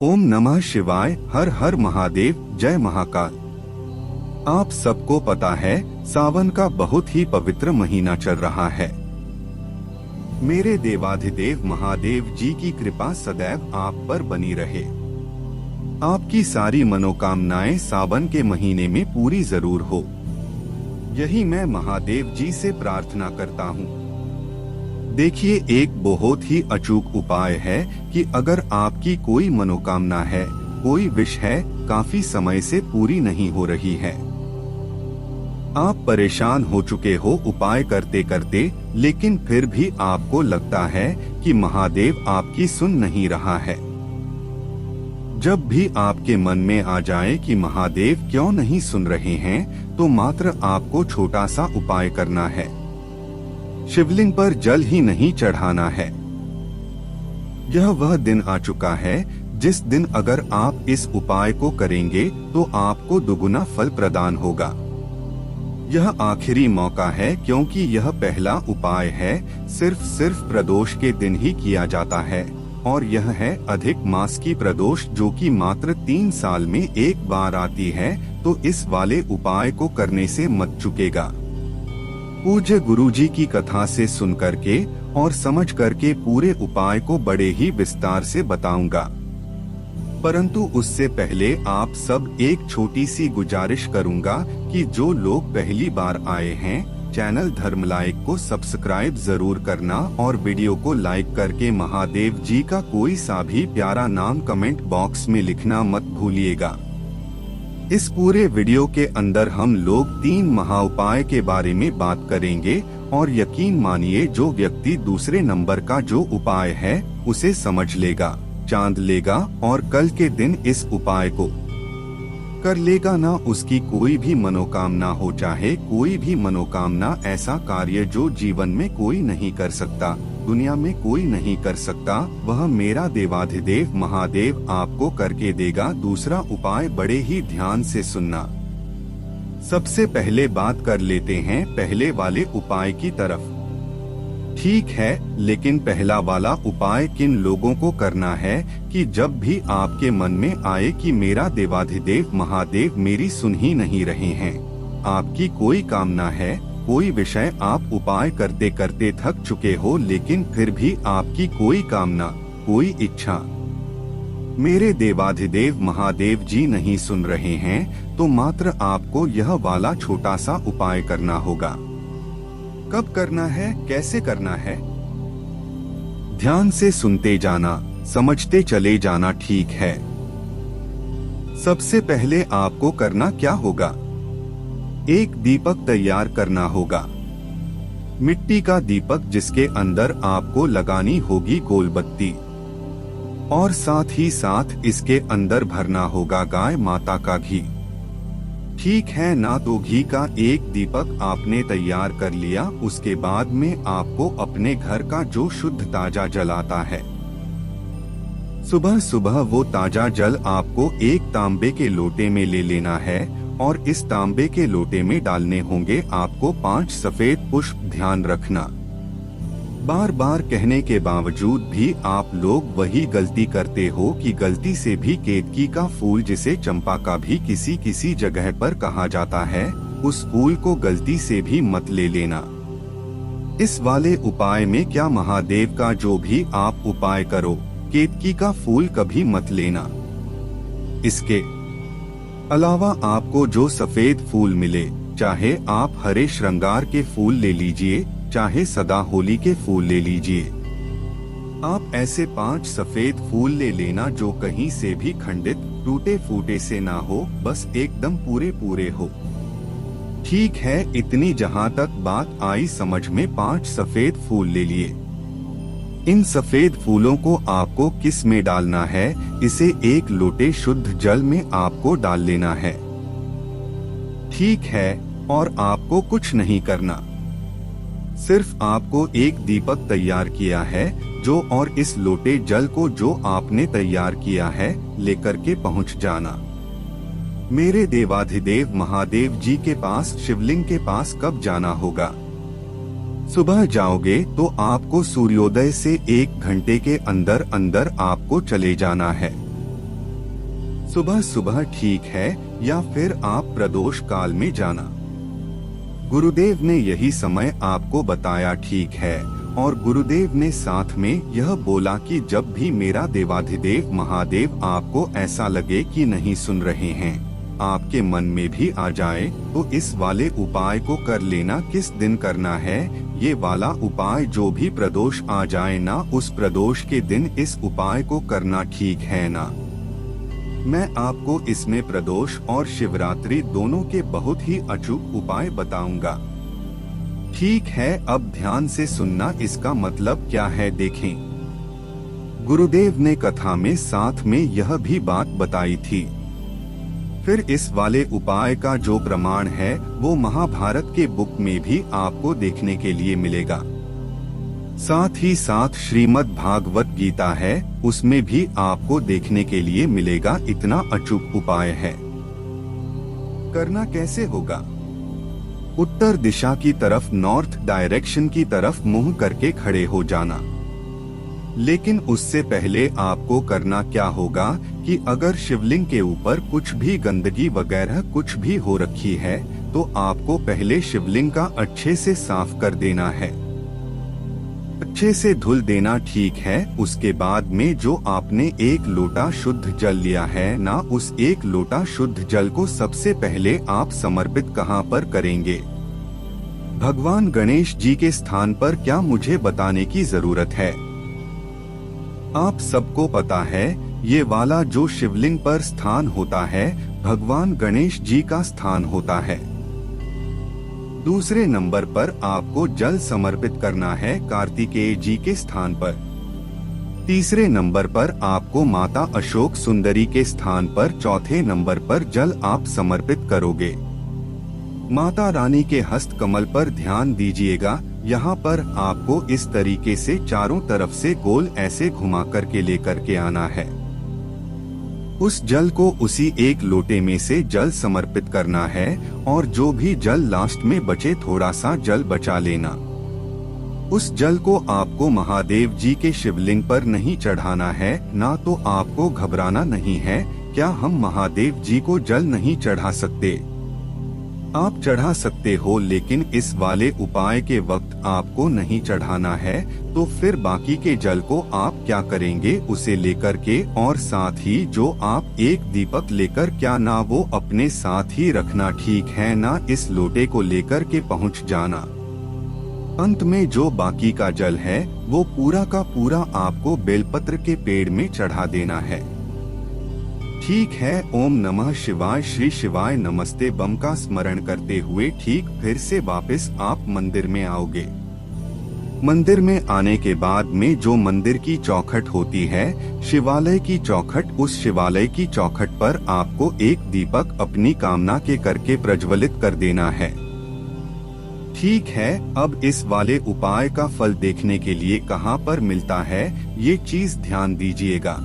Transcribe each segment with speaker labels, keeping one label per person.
Speaker 1: ओम नमः शिवाय। हर हर महादेव। जय महाकाल। आप सबको पता है सावन का बहुत ही पवित्र महीना चल रहा है। मेरे देवाधिदेव महादेव जी की कृपा सदैव आप पर बनी रहे। आपकी सारी मनोकामनाएं सावन के महीने में पूरी जरूर हो, यही मैं महादेव जी से प्रार्थना करता हूँ। देखिए, एक बहुत ही अचूक उपाय है कि अगर आपकी कोई मनोकामना है, कोई विश है, काफी समय से पूरी नहीं हो रही है, आप परेशान हो चुके हो उपाय करते करते, लेकिन फिर भी आपको लगता है कि महादेव आपकी सुन नहीं रहा है। जब भी आपके मन में आ जाए कि महादेव क्यों नहीं सुन रहे हैं, तो मात्र आपको छोटा सा उपाय करना है। शिवलिंग पर जल ही नहीं चढ़ाना है। यह वह दिन आ चुका है जिस दिन अगर आप इस उपाय को करेंगे तो आपको दुगुना फल प्रदान होगा। यह आखिरी मौका है, क्योंकि यह पहला उपाय है, सिर्फ प्रदोष के दिन ही किया जाता है, और यह है अधिक मास की प्रदोष, जो कि मात्र 3 साल में एक बार आती है। तो इस वाले उपाय को करने से मत चूकेगा। पूज्य गुरुजी की कथा से सुन करके और समझ करके पूरे उपाय को बड़े ही विस्तार से बताऊंगा, परंतु उससे पहले आप सब एक छोटी सी गुजारिश करूंगा कि जो लोग पहली बार आए हैं, चैनल धर्म लाइक को सब्सक्राइब जरूर करना और वीडियो को लाइक करके महादेव जी का कोई सा भी प्यारा नाम कमेंट बॉक्स में लिखना मत भूलिएगा। इस पूरे वीडियो के अंदर हम लोग 3 महाउपाय के बारे में बात करेंगे, और यकीन मानिए, जो व्यक्ति दूसरे नंबर का जो उपाय है उसे समझ लेगा, चांद लेगा और कल के दिन इस उपाय को कर लेगा ना, उसकी कोई भी मनोकामना हो, चाहे कोई भी मनोकामना, ऐसा कार्य जो जीवन में कोई नहीं कर सकता, दुनिया में कोई नहीं कर सकता, वह मेरा देवाधिदेव महादेव आपको करके देगा। दूसरा उपाय बड़े ही ध्यान से सुनना। सबसे पहले बात कर लेते हैं पहले वाले उपाय की तरफ। ठीक है, लेकिन पहला वाला उपाय किन लोगों को करना है कि जब भी आपके मन में आए कि मेरा देवाधिदेव महादेव मेरी सुन ही नहीं रहे हैं, आपकी कोई कामना है, कोई विषय आप उपाय करते करते थक चुके हो, लेकिन फिर भी आपकी कोई कामना, कोई इच्छा मेरे देवाधिदेव महादेव जी नहीं सुन रहे हैं, तो मात्र आपको यह वाला छोटा सा उपाय करना होगा। कब करना है, कैसे करना है, ध्यान से सुनते जाना, समझते चले जाना, ठीक है। सबसे पहले आपको करना क्या होगा, एक दीपक तैयार करना होगा। मिट्टी का दीपक, जिसके अंदर आपको लगानी होगी गोल बत्ती, और साथ ही साथ इसके अंदर भरना होगा गाय माता का घी। ठीक है ना, तो घी का एक दीपक आपने तैयार कर लिया। उसके बाद में आपको अपने घर का जो शुद्ध ताजा जल आता है, सुबह सुबह वो ताजा जल आपको एक तांबे के लोटे में ले लेना है, और इस तांबे के लोटे में डालने होंगे आपको 5 सफेद पुष्प। ध्यान रखना, बार बार कहने के बावजूद भी आप लोग वही गलती करते हो कि गलती से भी केतकी का फूल, जिसे चंपा का भी किसी किसी जगह पर कहा जाता है, उस फूल को गलती से भी मत ले लेना। इस वाले उपाय में क्या, महादेव का जो भी आप उपाय करो, केतकी का फूल कभी मत लेना। इसके अलावा आपको जो सफेद फूल मिले, चाहे आप हरे श्रृंगार के फूल ले लीजिए, चाहे सदा होली के फूल ले लीजिए, आप ऐसे 5 सफेद फूल ले लेना जो कहीं से भी खंडित, टूटे फूटे से ना हो, बस एकदम पूरे पूरे हो। ठीक है, इतनी जहाँ तक बात आई समझ में, 5 सफेद फूल ले लिए। इन सफेद फूलों को आपको किस में डालना है, इसे एक लोटे शुद्ध जल में आपको डाल लेना है। ठीक है, और आपको कुछ नहीं करना, सिर्फ आपको एक दीपक तैयार किया है जो, और इस लोटे जल को जो आपने तैयार किया है लेकर के पहुंच जाना मेरे देवाधिदेव महादेव जी के पास। शिवलिंग के पास कब जाना होगा, सुबह जाओगे तो आपको सूर्योदय से 1 घंटे के अंदर अंदर आपको चले जाना है। सुबह सुबह ठीक है या फिर आप प्रदोष काल में जाना। गुरुदेव ने यही समय आपको बताया ठीक है, और गुरुदेव ने साथ में यह बोला कि जब भी मेरा देवाधिदेव महादेव आपको ऐसा लगे कि नहीं सुन रहे हैं, आपके मन में भी आ जाए, तो इस वाले उपाय को कर लेना। किस दिन करना है ये वाला उपाय? जो भी प्रदोष आ जाए ना, उस प्रदोष के दिन इस उपाय को करना, ठीक है ना। मैं आपको इसमें प्रदोष और शिवरात्रि दोनों के बहुत ही अचूक उपाय बताऊंगा। ठीक है, अब ध्यान से सुनना, इसका मतलब क्या है देखें। गुरुदेव ने कथा में साथ में यह भी बात बताई थी। फिर इस वाले उपाय का जो प्रमाण है वो महाभारत के बुक में भी आपको देखने के लिए मिलेगा। साथ ही साथ श्रीमद् भागवत गीता है, उसमें भी आपको देखने के लिए मिलेगा। इतना अचूक उपाय है। करना कैसे होगा? उत्तर दिशा की तरफ, नॉर्थ डायरेक्शन की तरफ मुंह करके खड़े हो जाना। लेकिन उससे पहले आपको करना क्या होगा कि अगर शिवलिंग के ऊपर कुछ भी गंदगी वगैरह कुछ भी हो रखी है, तो आपको पहले शिवलिंग का अच्छे से साफ कर देना है, अच्छे से धुल देना, ठीक है। उसके बाद में जो आपने 1 लोटा शुद्ध जल लिया है ना, उस 1 लोटा शुद्ध जल को सबसे पहले आप समर्पित कहाँ पर करेंगे? भगवान गणेश जी के स्थान पर। क्या मुझे बताने की जरूरत है? आप सबको पता है ये वाला जो शिवलिंग पर स्थान होता है, भगवान गणेश जी का स्थान होता है। दूसरे नंबर पर आपको जल समर्पित करना है कार्तिकेय जी के स्थान पर। तीसरे नंबर पर आपको माता अशोक सुंदरी के स्थान पर। चौथे नंबर पर जल आप समर्पित करोगे माता रानी के हस्त कमल पर। ध्यान दीजिएगा, यहाँ पर आपको इस तरीके से चारों तरफ से गोल ऐसे घुमा करके लेकर के आना है। उस जल को उसी 1 लोटे में से जल समर्पित करना है, और जो भी जल लास्ट में बचे, थोड़ा सा जल बचा लेना। उस जल को आपको महादेव जी के शिवलिंग पर नहीं चढ़ाना है ना, तो आपको घबराना नहीं है। क्या हम महादेव जी को जल नहीं चढ़ा सकते? आप चढ़ा सकते हो, लेकिन इस वाले उपाय के वक्त आपको नहीं चढ़ाना है। तो फिर बाकी के जल को आप क्या करेंगे? उसे लेकर के, और साथ ही जो आप 1 दीपक लेकर, क्या ना वो अपने साथ ही रखना, ठीक है ना। इस लोटे को लेकर के पहुंच जाना। अंत में जो बाकी का जल है वो पूरा का पूरा आपको बेलपत्र के पेड़ में चढ़ा देना है। ठीक है। ओम नमः शिवाय, श्री शिवाय नमस्ते बम का स्मरण करते हुए ठीक फिर से वापस आप मंदिर में आओगे। मंदिर में आने के बाद में जो मंदिर की चौखट होती है, शिवालय की चौखट, उस शिवालय की चौखट पर आपको 1 दीपक अपनी कामना के करके प्रज्वलित कर देना है। ठीक है। अब इस वाले उपाय का फल देखने के लिए कहाँ पर मिलता है, ये चीज ध्यान दीजिएगा।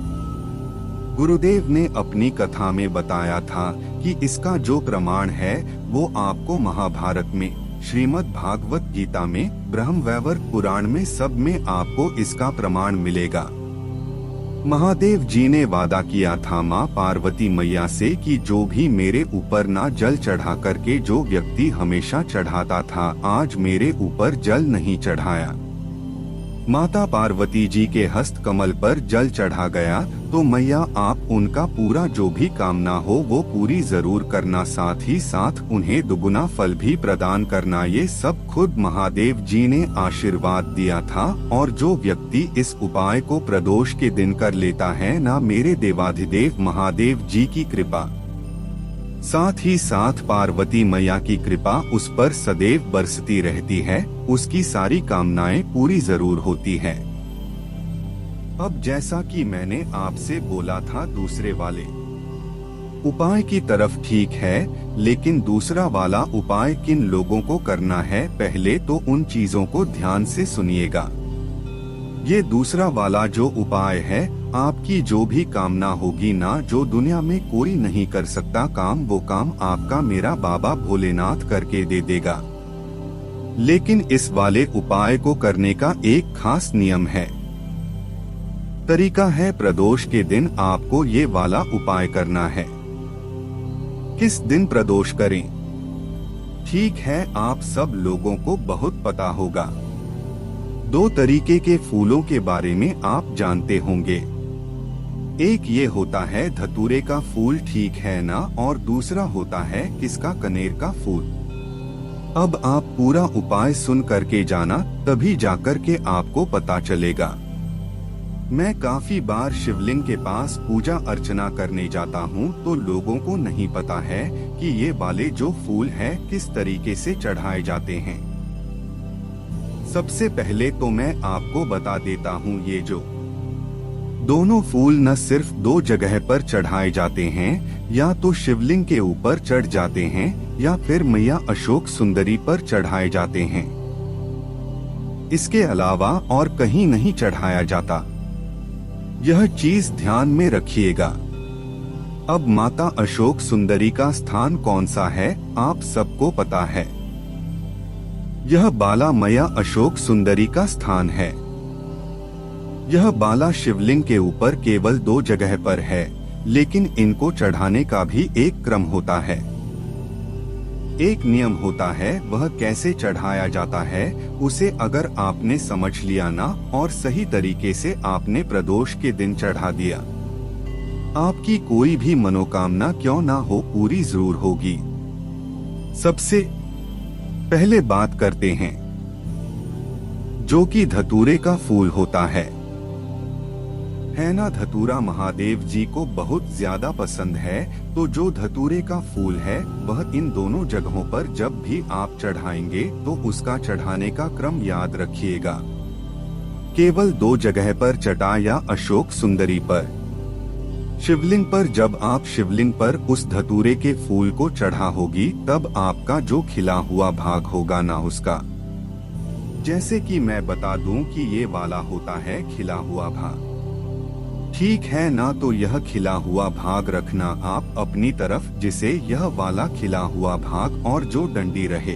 Speaker 1: गुरुदेव ने अपनी कथा में बताया था कि इसका जो प्रमाण है वो आपको महाभारत में, श्रीमद् भागवत गीता में, ब्रह्मवैवर्त पुराण में, सब में आपको इसका प्रमाण मिलेगा। महादेव जी ने वादा किया था माँ पार्वती मैया से कि जो भी मेरे ऊपर ना जल चढ़ा करके जो व्यक्ति हमेशा चढ़ाता था, आज मेरे ऊपर जल नहीं चढ़ाया, माता पार्वती जी के हस्त कमल पर जल चढ़ा गया, तो मैया आप उनका पूरा जो भी कामना हो वो पूरी जरूर करना, साथ ही साथ उन्हें दुगुना फल भी प्रदान करना। ये सब खुद महादेव जी ने आशीर्वाद दिया था। और जो व्यक्ति इस उपाय को प्रदोष के दिन कर लेता है ना, मेरे देवाधिदेव महादेव जी की कृपा, साथ ही साथ पार्वती मैया की कृपा उस पर सदैव बरसती रहती है, उसकी सारी कामनाएं पूरी जरूर होती है। अब जैसा कि मैंने आपसे बोला था दूसरे वाले उपाय की तरफ, ठीक है, लेकिन दूसरा वाला उपाय किन लोगों को करना है, पहले तो उन चीजों को ध्यान से सुनिएगा। ये दूसरा वाला जो उपाय है, आपकी जो भी कामना होगी ना, जो दुनिया में कोई नहीं कर सकता काम, वो काम आपका मेरा बाबा भोलेनाथ करके दे देगा। लेकिन इस वाले उपाय को करने का एक खास नियम है। तरीका है, प्रदोष के दिन आपको ये वाला उपाय करना है। किस दिन प्रदोष करें? ठीक है, आप सब लोगों को बहुत पता होगा। 2 तरीके के फूलों के बारे में आप जानते होंगे। एक ये होता है धतूरे का फूल, ठीक है ना, और दूसरा होता है किसका? कनेर का फूल। अब आप पूरा उपाय सुन करके जाना, तभी जाकर के आपको पता चलेगा। मैं काफी बार शिवलिंग के पास पूजा अर्चना करने जाता हूँ, तो लोगों को नहीं पता है कि ये वाले जो फूल है किस तरीके से चढ़ाए जाते हैं। सबसे पहले तो मैं आपको बता देता हूँ, ये जो दोनों फूल न सिर्फ 2 जगह पर चढ़ाए जाते हैं, या तो शिवलिंग के ऊपर चढ़ जाते हैं या फिर मैया अशोक सुंदरी पर चढ़ाए जाते हैं। इसके अलावा और कहीं नहीं चढ़ाया जाता। यह चीज ध्यान में रखिएगा। अब माता अशोक सुंदरी का स्थान कौन सा है, आप सबको पता है। यह बाला मैया अशोक सुंदरी का स्थान है। यह बाला शिवलिंग के ऊपर केवल 2 जगह पर है, लेकिन इनको चढ़ाने का भी एक क्रम होता है, एक नियम होता है। वह कैसे चढ़ाया जाता है, उसे अगर आपने समझ लिया ना, और सही तरीके से आपने प्रदोष के दिन चढ़ा दिया, आपकी कोई भी मनोकामना क्यों ना हो, पूरी जरूर होगी। सबसे पहले बात करते हैं जो कि धतूरे का फूल होता है ना। धतूरा महादेव जी को बहुत ज्यादा पसंद है, तो जो धतूरे का फूल है वह इन दोनों जगहों पर जब भी आप चढ़ाएंगे तो उसका चढ़ाने का क्रम याद रखिएगा। केवल 2 जगह पर चटा या अशोक सुंदरी पर। शिवलिंग पर जब आप शिवलिंग पर उस धतूरे के फूल को चढ़ा होगी, तब आपका जो खिला हुआ भाग होगा ना, उसका, जैसे कि मैं बता दूं कि ये वाला होता है खिला हुआ भाग, ठीक है ना, तो यह खिला हुआ भाग रखना आप अपनी तरफ, जिसे यह वाला खिला हुआ भाग और जो डंडी रहे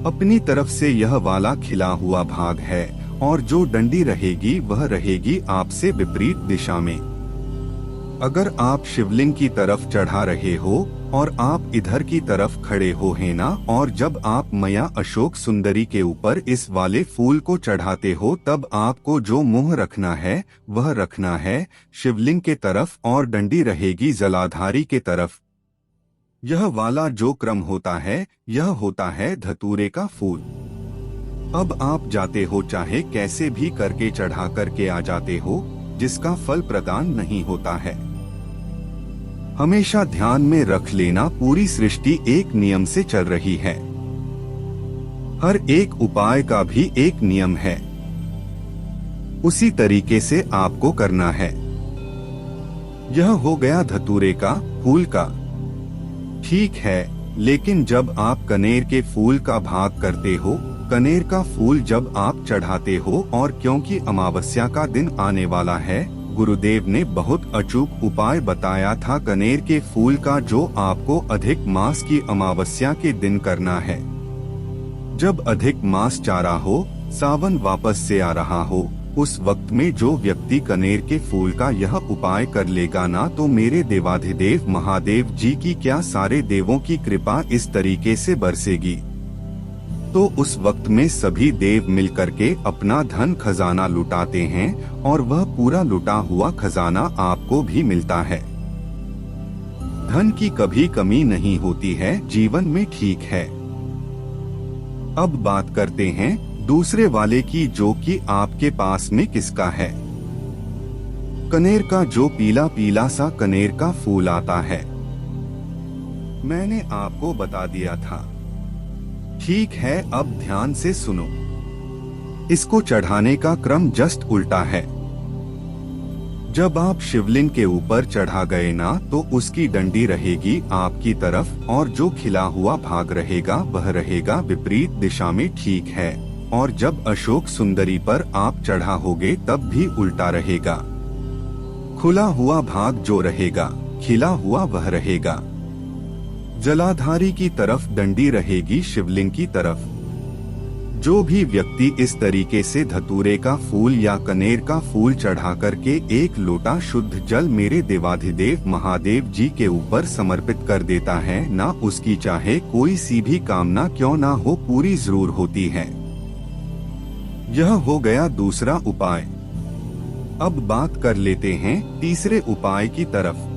Speaker 1: अपनी तरफ से यह वाला खिला हुआ भाग है, और जो डंडी रहेगी वह रहेगी आपसे विपरीत दिशा में। अगर आप शिवलिंग की तरफ चढ़ा रहे हो और आप इधर की तरफ खड़े हो है ना, और जब आप मैया अशोक सुंदरी के ऊपर इस वाले फूल को चढ़ाते हो, तब आपको जो मुंह रखना है वह रखना है शिवलिंग के तरफ, और डंडी रहेगी जलाधारी के तरफ। यह वाला जो क्रम होता है, यह होता है धतूरे का फूल। अब आप जाते हो, चाहे कैसे भी करके चढ़ा करके आ जाते हो, जिसका फल प्रदान नहीं होता है। हमेशा ध्यान में रख लेना, पूरी सृष्टि एक नियम से चल रही है। हर एक उपाय का भी एक नियम है, उसी तरीके से आपको करना है। यह हो गया धतूरे का फूल का, ठीक है। लेकिन जब आप कनेर के फूल का भाग करते हो, कनेर का फूल जब आप चढ़ाते हो, और क्योंकि अमावस्या का दिन आने वाला है, गुरुदेव ने बहुत अचूक उपाय बताया था कनेर के फूल का, जो आपको अधिक मास की अमावस्या के दिन करना है। जब अधिक मास जा रहा हो, सावन वापस से आ रहा हो, उस वक्त में जो व्यक्ति कनेर के फूल का यह उपाय कर लेगा ना, तो मेरे देवाधिदेव महादेव जी की क्या, सारे देवों की कृपा इस तरीके से बरसेगी। तो उस वक्त में सभी देव मिलकर के अपना धन खजाना लुटाते हैं, और वह पूरा लुटा हुआ खजाना आपको भी मिलता है। धन की कभी कमी नहीं होती है जीवन में, ठीक है। अब बात करते हैं दूसरे वाले की, जो कि आपके पास में किसका है। कनेर का जो पीला पीला सा कनेर का फूल आता है, मैंने आपको बता दिया था, ठीक है। अब ध्यान से सुनो, इसको चढ़ाने का क्रम जस्ट उल्टा है। जब आप शिवलिंग के ऊपर चढ़ा गए ना, तो उसकी डंडी रहेगी आपकी तरफ, और जो खिला हुआ भाग रहेगा वह रहेगा विपरीत दिशा में, ठीक है। और जब अशोक सुंदरी पर आप चढ़ा होगे, तब भी उल्टा रहेगा। खुला हुआ भाग जो रहेगा, खिला हुआ वह रहेगा। जलाधारी की तरफ डंडी रहेगी शिवलिंग की तरफ। जो भी व्यक्ति इस तरीके से धतूरे का फूल या कनेर का फूल चढ़ा करके एक लोटा शुद्ध जल मेरे देवाधिदेव महादेव जी के ऊपर समर्पित कर देता है ना, उसकी चाहे कोई सी भी कामना क्यों ना हो पूरी जरूर होती है। यह हो गया दूसरा उपाय। अब बात कर लेते हैं तीसरे उपाय की तरफ।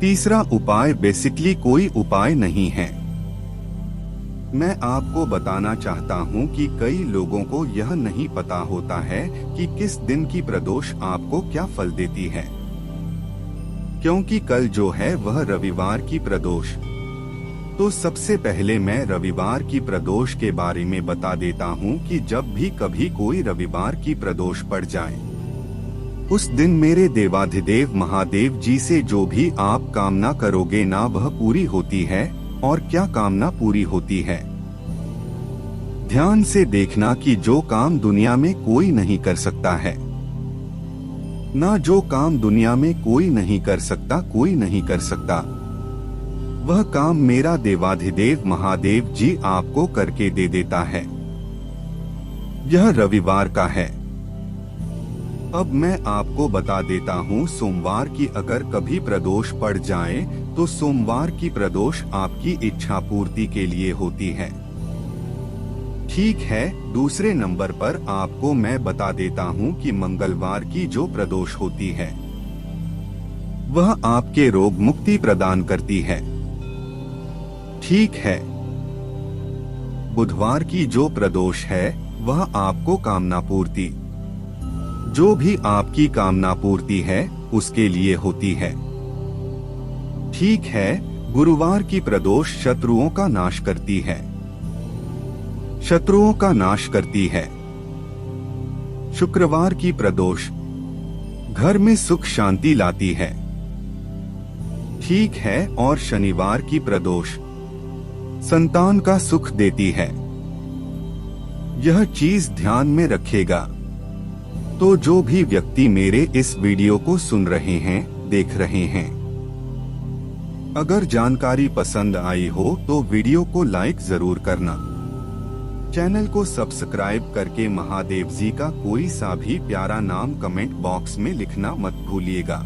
Speaker 1: तीसरा उपाय बेसिकली कोई उपाय नहीं है। मैं आपको बताना चाहता हूं कि कई लोगों को यह नहीं पता होता है कि किस दिन की प्रदोष आपको क्या फल देती है, क्योंकि कल जो है वह रविवार की प्रदोष। तो सबसे पहले मैं रविवार की प्रदोष के बारे में बता देता हूं कि जब भी कभी कोई रविवार की प्रदोष पड़ जाए, उस दिन मेरे देवाधिदेव महादेव जी से जो भी आप कामना करोगे ना वह पूरी होती है। और क्या कामना पूरी होती है? ध्यान से देखना कि जो काम दुनिया में कोई नहीं कर सकता है ना, जो काम दुनिया में कोई नहीं कर सकता, कोई नहीं कर सकता, वह काम मेरा देवाधिदेव महादेव जी आपको करके दे देता है। यह रविवार का है। अब मैं आपको बता देता हूँ, सोमवार की अगर कभी प्रदोष पड़ जाए तो सोमवार की प्रदोष आपकी इच्छा पूर्ति के लिए होती है। ठीक है, दूसरे नंबर पर आपको मैं बता देता हूँ कि मंगलवार की जो प्रदोष होती है वह आपके रोग मुक्ति प्रदान करती है। ठीक है, बुधवार की जो प्रदोष है वह आपको कामना पूर्ति, जो भी आपकी कामना पूर्ति है उसके लिए होती है। ठीक है, गुरुवार की प्रदोष शत्रुओं का नाश करती है, शत्रुओं का नाश करती है। शुक्रवार की प्रदोष घर में सुख शांति लाती है। ठीक है, और शनिवार की प्रदोष संतान का सुख देती है। यह चीज ध्यान में रखेगा। तो जो भी व्यक्ति मेरे इस वीडियो को सुन रहे हैं, देख रहे हैं, अगर जानकारी पसंद आई हो तो वीडियो को लाइक जरूर करना। चैनल को सब्सक्राइब करके महादेव जी का कोई सा भी प्यारा नाम कमेंट बॉक्स में लिखना मत भूलिएगा।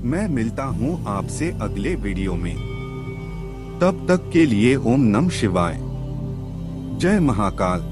Speaker 1: मैं मिलता हूँ आपसे अगले वीडियो में। तब तक के लिए ओम नमः शिवाय। जय महाकाल।